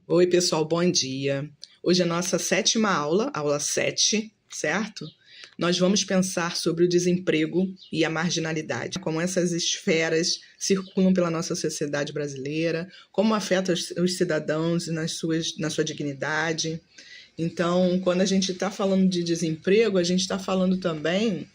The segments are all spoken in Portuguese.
Oi, pessoal, bom dia. Hoje é a nossa sétima aula, aula 7, certo? Nós vamos pensar sobre o desemprego e a marginalidade, como essas esferas circulam pela nossa sociedade brasileira, como afeta os cidadãos na sua dignidade. Então, quando a gente está falando de desemprego, a gente está falando também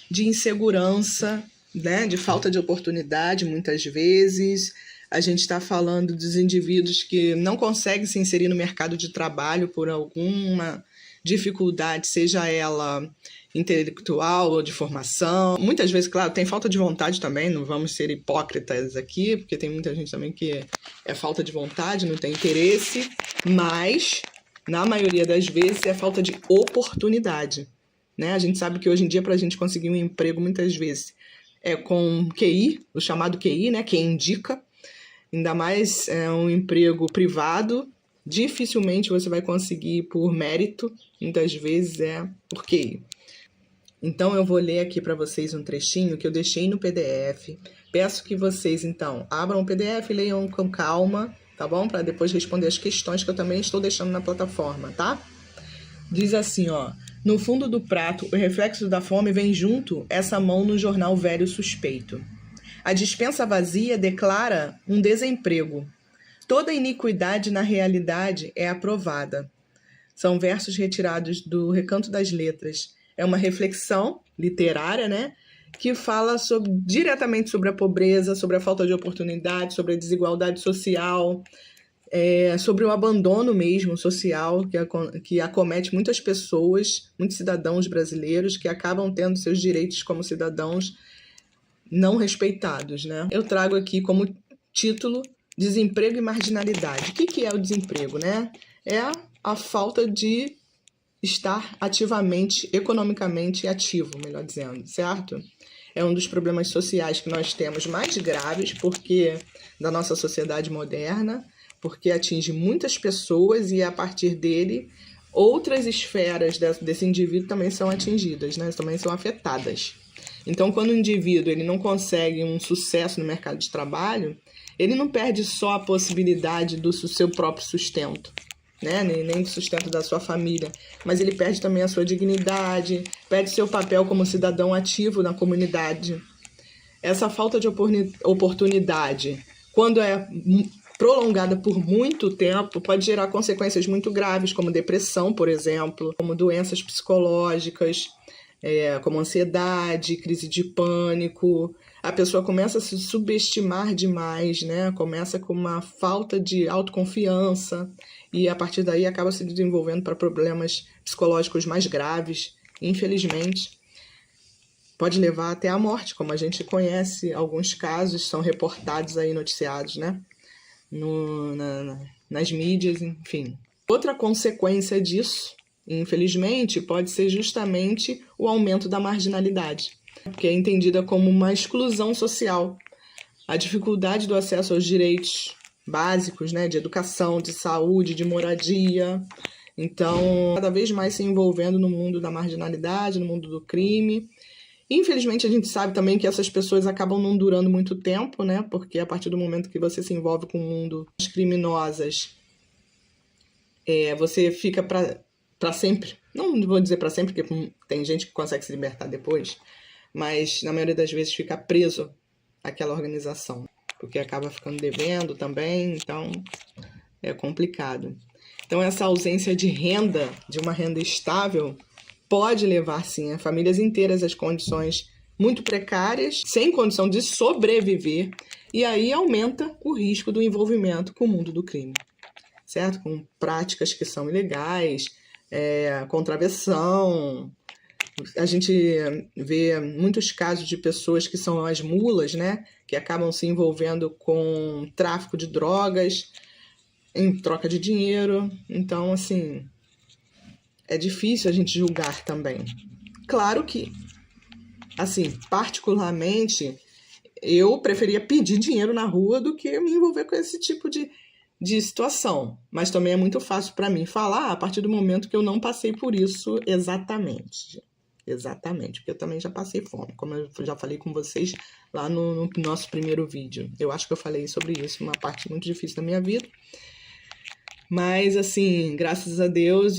de insegurança, né, de falta de oportunidade, muitas vezes. A gente está falando dos indivíduos que não conseguem se inserir no mercado de trabalho por alguma dificuldade, seja ela intelectual ou de formação. Muitas vezes, claro, tem falta de vontade também, não vamos ser hipócritas aqui, porque tem muita gente também que é falta de vontade, não tem interesse, mas, na maioria das vezes, é falta de oportunidade. Né? A gente sabe que hoje em dia, para a gente conseguir um emprego, muitas vezes é com QI, o chamado QI, né? Quem indica, ainda mais um emprego privado, dificilmente você vai conseguir por mérito, muitas vezes é por QI. Então, eu vou ler aqui para vocês um trechinho que eu deixei no PDF. Peço que vocês, então, abram o PDF e leiam com calma, tá bom? Para depois responder as questões que eu também estou deixando na plataforma, tá? Diz assim, ó. No fundo do prato, o reflexo da fome vem junto essa mão no jornal velho suspeito. A despensa vazia declara um desemprego. Toda iniquidade na realidade é aprovada. São versos retirados do Recanto das Letras. É uma reflexão literária, né? Que fala diretamente sobre a pobreza, sobre a falta de oportunidade, sobre a desigualdade social, sobre o abandono mesmo social que acomete muitas pessoas, muitos cidadãos brasileiros que acabam tendo seus direitos como cidadãos não respeitados, né? Eu trago aqui como título Desemprego e Marginalidade. O que é o desemprego, né? É a falta de estar ativamente, economicamente ativo, melhor dizendo, certo? É um dos problemas sociais que nós temos mais graves da nossa sociedade moderna, porque atinge muitas pessoas e, a partir dele, outras esferas desse indivíduo também são atingidas, né? Também são afetadas. Então, quando o indivíduo ele não consegue um sucesso no mercado de trabalho, ele não perde só a possibilidade do seu próprio sustento, né? Nem do sustento da sua família, mas ele perde também a sua dignidade, perde seu papel como cidadão ativo na comunidade. Essa falta de oportunidade, quando é prolongada por muito tempo, pode gerar consequências muito graves, como depressão, por exemplo, como doenças psicológicas, como ansiedade, crise de pânico. A pessoa começa a se subestimar demais, né? Começa com uma falta de autoconfiança e, a partir daí, acaba se desenvolvendo para problemas psicológicos mais graves, infelizmente. Pode levar até a morte, como a gente conhece alguns casos, são reportados aí, noticiados, né? Nas mídias, enfim. Outra consequência disso, infelizmente, pode ser justamente o aumento da marginalidade, que é entendida como uma exclusão social. A dificuldade do acesso aos direitos básicos, né, de educação, de saúde, de moradia. Então, cada vez mais se envolvendo no mundo da marginalidade, no mundo do crime. Infelizmente, a gente sabe também que essas pessoas acabam não durando muito tempo, né? Porque a partir do momento que você se envolve com o mundo das criminosas, você fica para sempre. Não vou dizer para sempre, porque tem gente que consegue se libertar depois, mas na maioria das vezes fica preso àquela organização, porque acaba ficando devendo também, então é complicado. Então, essa ausência de renda, de uma renda estável, pode levar, sim, a famílias inteiras às condições muito precárias, sem condição de sobreviver, e aí aumenta o risco do envolvimento com o mundo do crime, certo? Com práticas que são ilegais, contravenção. A gente vê muitos casos de pessoas que são as mulas, né? Que acabam se envolvendo com tráfico de drogas em troca de dinheiro. Então, assim, é difícil a gente julgar também. Claro que, assim, particularmente, eu preferia pedir dinheiro na rua do que me envolver com esse tipo de situação. Mas também é muito fácil para mim falar a partir do momento que eu não passei por isso exatamente. Exatamente, porque eu também já passei fome, como eu já falei com vocês lá no nosso primeiro vídeo. Eu acho que eu falei sobre isso, uma parte muito difícil da minha vida. Mas, assim, graças a Deus,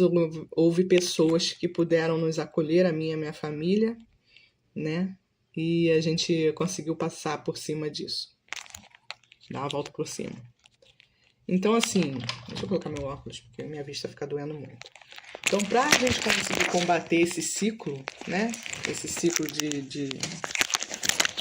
houve pessoas que puderam nos acolher, a minha e a minha família, né? E a gente conseguiu passar por cima disso. Dar a volta por cima. Então, assim, deixa eu colocar meu óculos, porque minha vista fica doendo muito. Então, para a gente conseguir combater esse ciclo, né? Esse ciclo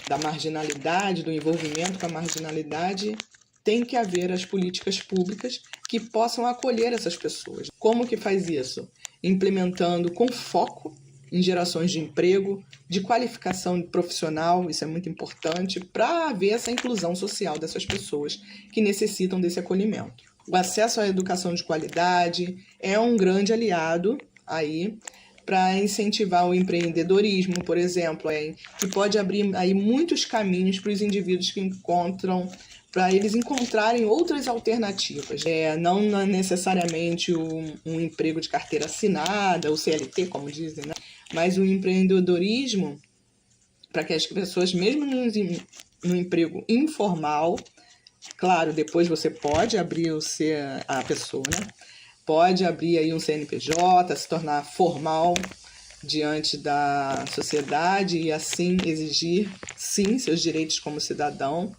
da marginalidade, do envolvimento com a marginalidade, tem que haver as políticas públicas que possam acolher essas pessoas. Como que faz isso? Implementando com foco em gerações de emprego, de qualificação profissional, isso é muito importante, para haver essa inclusão social dessas pessoas que necessitam desse acolhimento. O acesso à educação de qualidade é um grande aliado aí para incentivar o empreendedorismo, por exemplo, que pode abrir aí muitos caminhos para os indivíduos que encontram, para eles encontrarem outras alternativas. Não necessariamente um emprego de carteira assinada, o CLT, como dizem, né? Mas o empreendedorismo, para que as pessoas, mesmo no emprego informal, claro, depois você pode abrir a pessoa, né? Pode abrir aí um CNPJ, se tornar formal diante da sociedade e assim exigir, sim, seus direitos como cidadão.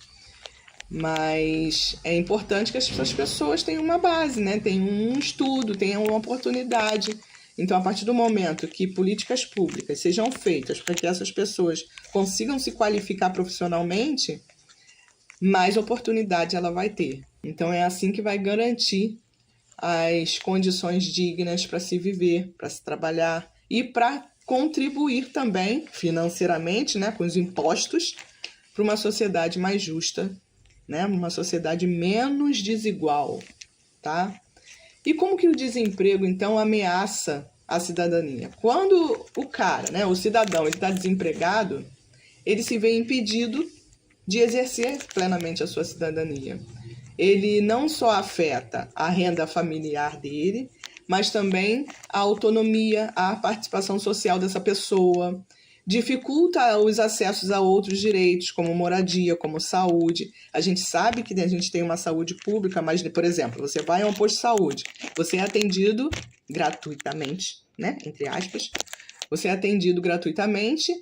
Mas é importante que essas pessoas tenham uma base, né? Tenham um estudo, tenham uma oportunidade. Então, a partir do momento que políticas públicas sejam feitas para que essas pessoas consigam se qualificar profissionalmente, mais oportunidade ela vai ter. Então, é assim que vai garantir as condições dignas para se viver, para se trabalhar e para contribuir também financeiramente, né, com os impostos, para uma sociedade mais justa, né, uma sociedade menos desigual, tá? E como que o desemprego, então, ameaça a cidadania? Quando o cara, né, o cidadão, ele está desempregado, ele se vê impedido de exercer plenamente a sua cidadania. Ele não só afeta a renda familiar dele, mas também a autonomia, a participação social dessa pessoa, dificulta os acessos a outros direitos, como moradia, como saúde. A gente sabe que a gente tem uma saúde pública, mas, por exemplo, você vai a um posto de saúde, você é atendido gratuitamente, né? Entre aspas, você é atendido gratuitamente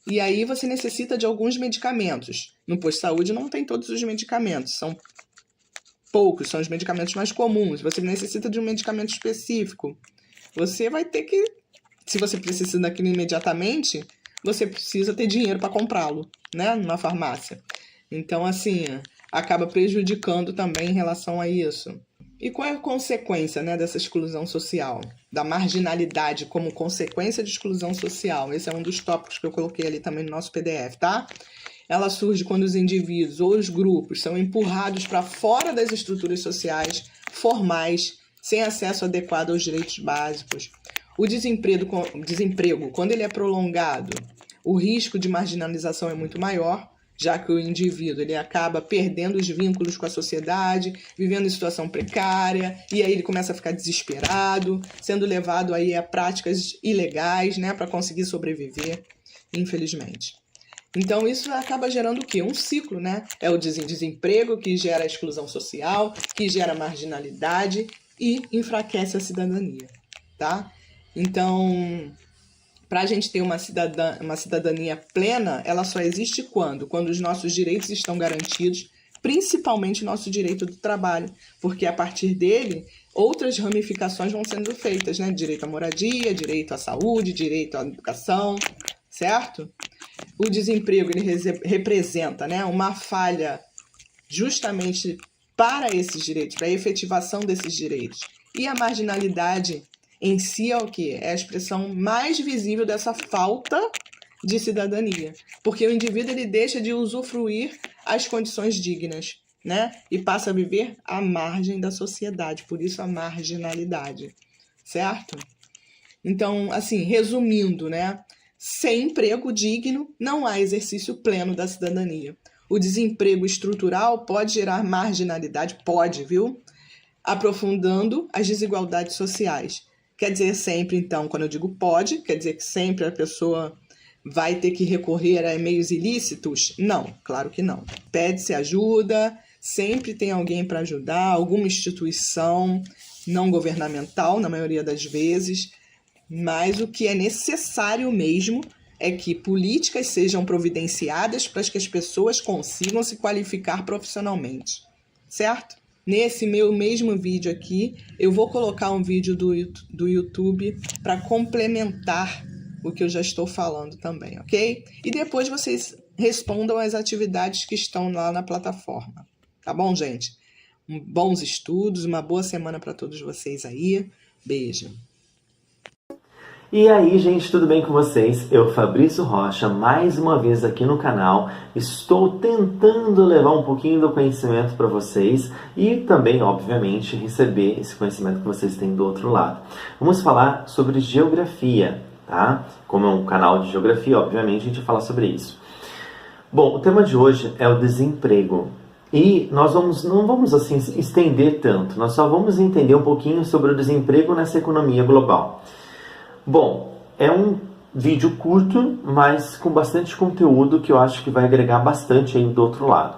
e aí você necessita de alguns medicamentos. No posto de saúde não tem todos os medicamentos, são poucos, são os medicamentos mais comuns. Você necessita de um medicamento específico. Você vai ter que, se você precisa daquilo imediatamente, você precisa ter dinheiro para comprá-lo, né, numa farmácia. Então, assim, acaba prejudicando também em relação a isso. E qual é a consequência, né, dessa exclusão social? Da marginalidade como consequência de exclusão social? Esse é um dos tópicos que eu coloquei ali também no nosso PDF, tá? Ela surge quando os indivíduos ou os grupos são empurrados para fora das estruturas sociais formais, sem acesso adequado aos direitos básicos. O desemprego, quando ele é prolongado, o risco de marginalização é muito maior, já que o indivíduo ele acaba perdendo os vínculos com a sociedade, vivendo em situação precária, e aí ele começa a ficar desesperado, sendo levado aí a práticas ilegais, né, para conseguir sobreviver, infelizmente. Então, isso acaba gerando o quê? Um ciclo, né? É o desemprego que gera a exclusão social, que gera marginalidade e enfraquece a cidadania, tá? Então, para a gente ter uma cidadania plena, ela só existe quando? Quando os nossos direitos estão garantidos, principalmente nosso direito do trabalho, porque a partir dele, outras ramificações vão sendo feitas, né? Direito à moradia, direito à saúde, direito à educação, certo? O desemprego ele representa, né, uma falha justamente para esses direitos, para a efetivação desses direitos. E a marginalidade em si é o quê? É a expressão mais visível dessa falta de cidadania. Porque o indivíduo ele deixa de usufruir as condições dignas, né? E passa a viver à margem da sociedade. Por isso a marginalidade, certo? Então, assim, resumindo, né? Sem emprego digno, não há exercício pleno da cidadania. O desemprego estrutural pode gerar marginalidade, pode, viu? Aprofundando as desigualdades sociais. Quer dizer sempre, então, quando eu digo pode, quer dizer que sempre a pessoa vai ter que recorrer a meios ilícitos? Não, claro que não. Pede-se ajuda, sempre tem alguém para ajudar, alguma instituição, não governamental, na maioria das vezes, mas o que é necessário mesmo é que políticas sejam providenciadas para que as pessoas consigam se qualificar profissionalmente, certo? Nesse meu mesmo vídeo aqui, eu vou colocar um vídeo do YouTube para complementar o que eu já estou falando também, ok? E depois vocês respondam as atividades que estão lá na plataforma. Tá bom, gente? Bons estudos, uma boa semana para todos vocês aí. Beijo. E aí, gente, tudo bem com vocês? Eu, Fabrício Rocha, mais uma vez aqui no canal. Estou tentando levar um pouquinho do conhecimento para vocês e também, obviamente, receber esse conhecimento que vocês têm do outro lado. Vamos falar sobre geografia, tá? Como é um canal de geografia, obviamente, a gente vai falar sobre isso. Bom, o tema de hoje é o desemprego. E nós não vamos assim estender tanto, nós só vamos entender um pouquinho sobre o desemprego nessa economia global. Bom, é um vídeo curto, mas com bastante conteúdo que eu acho que vai agregar bastante aí do outro lado.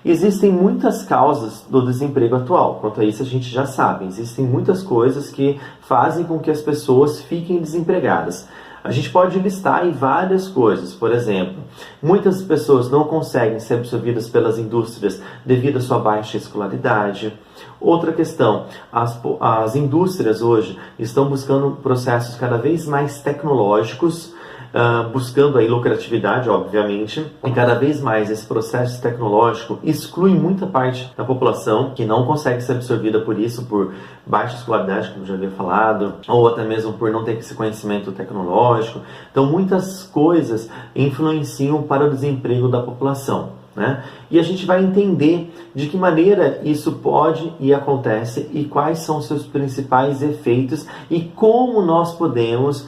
Existem muitas causas do desemprego atual, quanto a isso a gente já sabe. Existem muitas coisas que fazem com que as pessoas fiquem desempregadas. A gente pode listar aí várias coisas. Por exemplo, muitas pessoas não conseguem ser absorvidas pelas indústrias devido à sua baixa escolaridade. Outra questão, as indústrias hoje estão buscando processos cada vez mais tecnológicos, buscando aí lucratividade, obviamente, e cada vez mais esse processo tecnológico exclui muita parte da população que não consegue ser absorvida por isso, por baixa escolaridade, como já havia falado, ou até mesmo por não ter esse conhecimento tecnológico. Então, muitas coisas influenciam para o desemprego da população, né? E a gente vai entender de que maneira isso pode e acontece e quais são seus principais efeitos e como nós podemos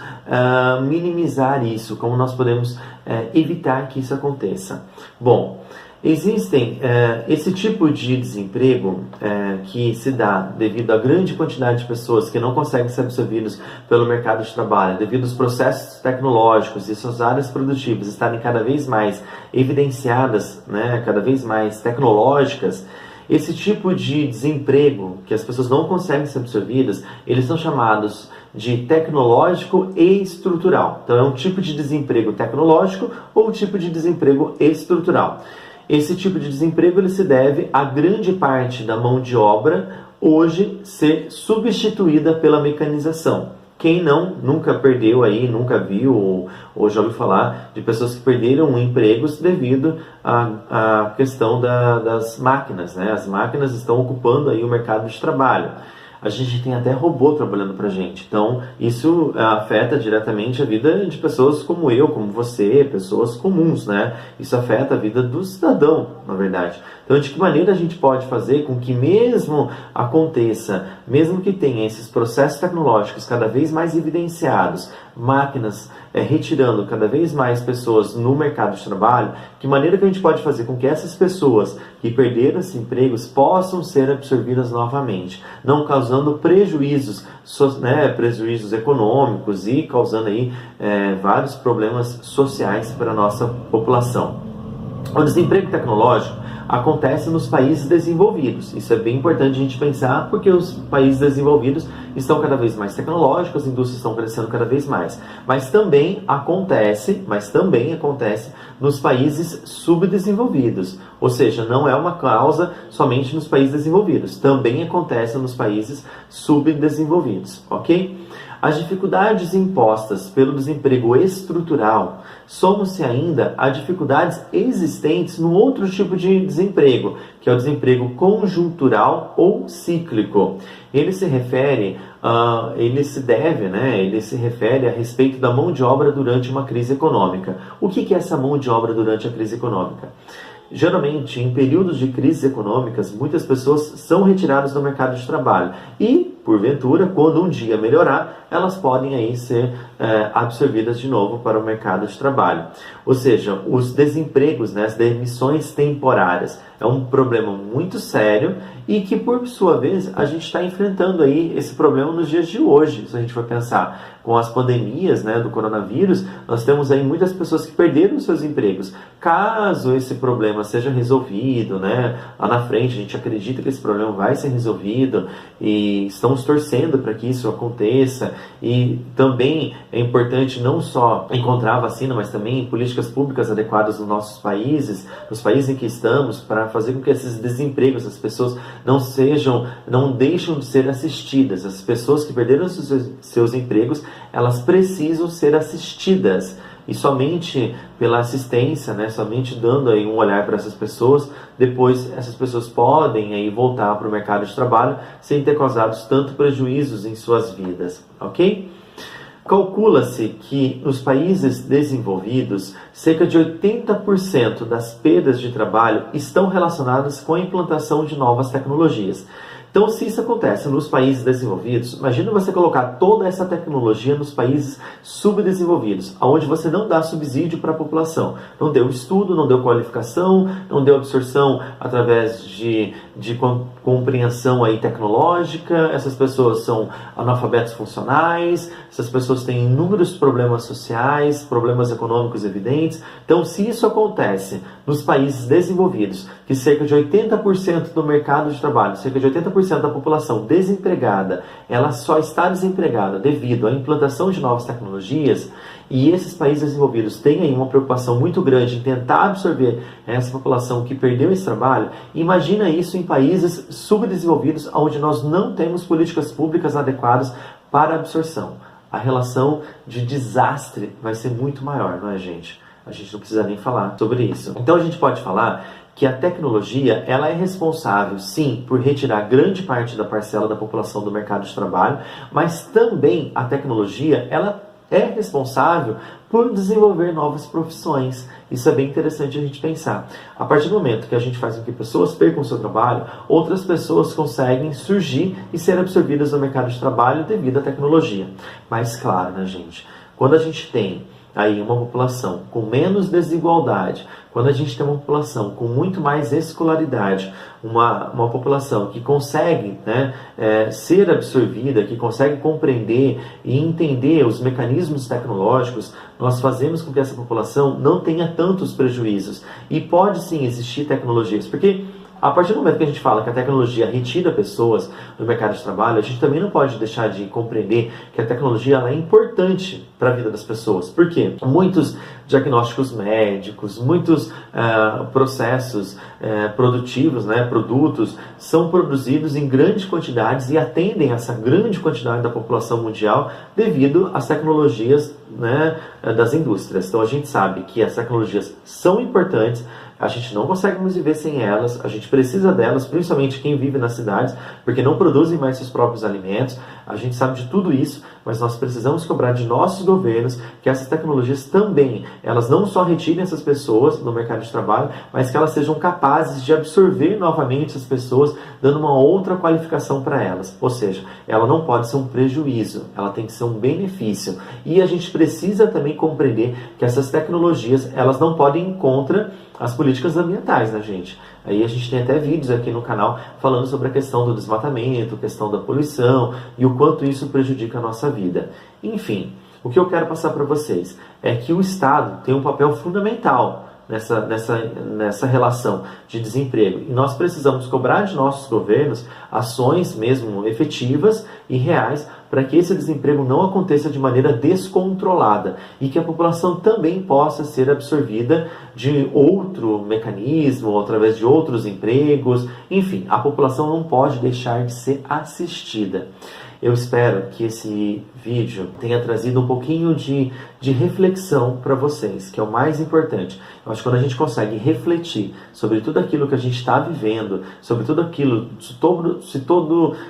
minimizar isso, como nós podemos evitar que isso aconteça. Bom, existem esse tipo de desemprego que se dá devido à grande quantidade de pessoas que não conseguem ser absorvidas pelo mercado de trabalho, devido aos processos tecnológicos e suas áreas produtivas estarem cada vez mais evidenciadas, né, cada vez mais tecnológicas. Esse tipo de desemprego que as pessoas não conseguem ser absorvidas, eles são chamados de tecnológico e estrutural. Então é um tipo de desemprego tecnológico ou tipo de desemprego estrutural. Esse tipo de desemprego ele se deve a grande parte da mão de obra hoje ser substituída pela mecanização. Quem nunca perdeu aí, nunca viu ou já ouviu falar de pessoas que perderam empregos devido à questão das máquinas, né? As máquinas estão ocupando aí o mercado de trabalho. A gente tem até robô trabalhando pra gente. Então, isso afeta diretamente a vida de pessoas como eu, como você, pessoas comuns, né? Isso afeta a vida do cidadão, na verdade. Então, de que maneira a gente pode fazer com que mesmo aconteça, mesmo que tenha esses processos tecnológicos cada vez mais evidenciados, máquinas retirando cada vez mais pessoas no mercado de trabalho, que maneira que a gente pode fazer com que essas pessoas que perderam esses empregos possam ser absorvidas novamente, não causando prejuízos, prejuízos econômicos e causando aí vários problemas sociais para a nossa população. O desemprego tecnológico acontece nos países desenvolvidos. Isso é bem importante a gente pensar, porque os países desenvolvidos estão cada vez mais tecnológicos, as indústrias estão crescendo cada vez mais. Mas também acontece nos países subdesenvolvidos. Ou seja, não é uma causa somente nos países desenvolvidos. Também acontece nos países subdesenvolvidos, ok? As dificuldades impostas pelo desemprego estrutural somam-se ainda a dificuldades existentes no outro tipo de desemprego, que é o desemprego conjuntural ou cíclico. Ele se refere a respeito da mão de obra durante uma crise econômica. O que é essa mão de obra durante a crise econômica? Geralmente, em períodos de crises econômicas, muitas pessoas são retiradas do mercado de trabalho e, porventura, quando um dia melhorar, elas podem aí ser absorvidas de novo para o mercado de trabalho. Ou seja, os desempregos, as demissões temporárias, é um problema muito sério e que, por sua vez, a gente está enfrentando aí esse problema nos dias de hoje. Se a gente for pensar com as pandemias do coronavírus, nós temos aí muitas pessoas que perderam seus empregos. Caso esse problema seja resolvido, lá na frente, a gente acredita que esse problema vai ser resolvido e estão estamos torcendo para que isso aconteça, e também é importante não só encontrar a vacina, mas também políticas públicas adequadas nos nossos países, nos países em que estamos, para fazer com que esses desempregos, as pessoas não deixem de ser assistidas. As pessoas que perderam seus empregos, elas precisam ser assistidas. E somente pela assistência, né, somente dando aí um olhar para essas pessoas, depois essas pessoas podem aí voltar para o mercado de trabalho sem ter causado tanto prejuízos em suas vidas, ok? Calcula-se que nos países desenvolvidos, cerca de 80% das perdas de trabalho estão relacionadas com a implantação de novas tecnologias. Então, se isso acontece nos países desenvolvidos, imagina você colocar toda essa tecnologia nos países subdesenvolvidos, onde você não dá subsídio para a população. Não deu estudo, não deu qualificação, não deu absorção através de compreensão aí tecnológica. Essas pessoas são analfabetos funcionais, essas pessoas têm inúmeros problemas sociais, problemas econômicos evidentes. Então, se isso acontece nos países desenvolvidos, que cerca de 80% do mercado de trabalho, cerca de 80% da população desempregada, ela só está desempregada devido à implantação de novas tecnologias, e esses países desenvolvidos têm aí uma preocupação muito grande em tentar absorver essa população que perdeu esse trabalho. Imagina isso em países subdesenvolvidos, onde nós não temos políticas públicas adequadas para a absorção. A relação de desastre vai ser muito maior, não é, gente? A gente não precisa nem falar sobre isso. Então a gente pode falar que a tecnologia, ela é responsável, sim, por retirar grande parte da parcela da população do mercado de trabalho, mas também a tecnologia, ela é responsável por desenvolver novas profissões. Isso é bem interessante a gente pensar. A partir do momento que a gente faz com que pessoas percam o seu trabalho, outras pessoas conseguem surgir e ser absorvidas no mercado de trabalho devido à tecnologia. Mas claro, né, gente? Quando a gente tem aí uma população com menos desigualdade, quando a gente tem uma população com muito mais escolaridade, uma população que consegue, né, ser absorvida, que consegue compreender e entender os mecanismos tecnológicos, nós fazemos com que essa população não tenha tantos prejuízos. E pode sim existir tecnologias, porque a partir do momento que a gente fala que a tecnologia retira pessoas do mercado de trabalho, a gente também não pode deixar de compreender que a tecnologia ela é importante para a vida das pessoas. Por quê? Muitos diagnósticos médicos, muitos processos produtivos, né, produtos, são produzidos em grandes quantidades e atendem essa grande quantidade da população mundial devido às tecnologias, né, das indústrias. Então a gente sabe que as tecnologias são importantes, a gente não consegue mais viver sem elas, a gente precisa delas, principalmente quem vive nas cidades, porque não produzem mais seus próprios alimentos. A gente sabe de tudo isso, mas nós precisamos cobrar de nossos governos que essas tecnologias também, elas não só retirem essas pessoas do mercado de trabalho, mas que elas sejam capazes de absorver novamente essas pessoas, dando uma outra qualificação para elas. Ou seja, ela não pode ser um prejuízo, ela tem que ser um benefício. E a gente precisa também compreender que essas tecnologias, elas não podem ir contra as políticas ambientais, né, gente? Aí a gente tem até vídeos aqui no canal falando sobre a questão do desmatamento, questão da poluição e o quanto isso prejudica a nossa vida. Enfim, o que eu quero passar para vocês é que o Estado tem um papel fundamental nessa relação de desemprego. E nós precisamos cobrar de nossos governos ações mesmo efetivas e reais para que esse desemprego não aconteça de maneira descontrolada e que a população também possa ser absorvida de outro mecanismo, através de outros empregos. Enfim, a população não pode deixar de ser assistida. Eu espero que esse vídeo tenha trazido um pouquinho de reflexão para vocês, que é o mais importante. Eu acho que quando a gente consegue refletir sobre tudo aquilo que a gente está vivendo, sobre tudo aquilo,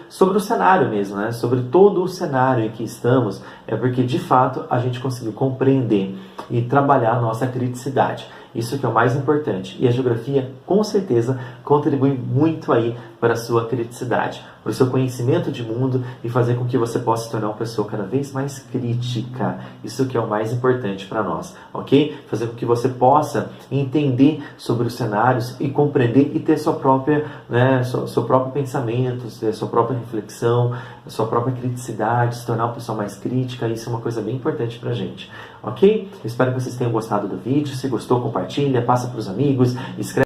sobre o cenário mesmo, né? Sobre todo o cenário em que estamos, é porque de fato a gente conseguiu compreender e trabalhar a nossa criticidade. Isso que é o mais importante. E a geografia, com certeza, contribui muito aí para a sua criticidade, para o seu conhecimento de mundo e fazer com que você possa se tornar uma pessoa cada vez mais crítica. Isso que é o mais importante para nós, ok? Fazer com que você possa entender sobre os cenários e compreender e ter sua própria, né, seu próprio pensamento, sua própria reflexão, sua própria criticidade, se tornar uma pessoa mais crítica. Isso é uma coisa bem importante para a gente, ok? Eu espero que vocês tenham gostado do vídeo. Se gostou, compartilha, passa para os amigos, escreve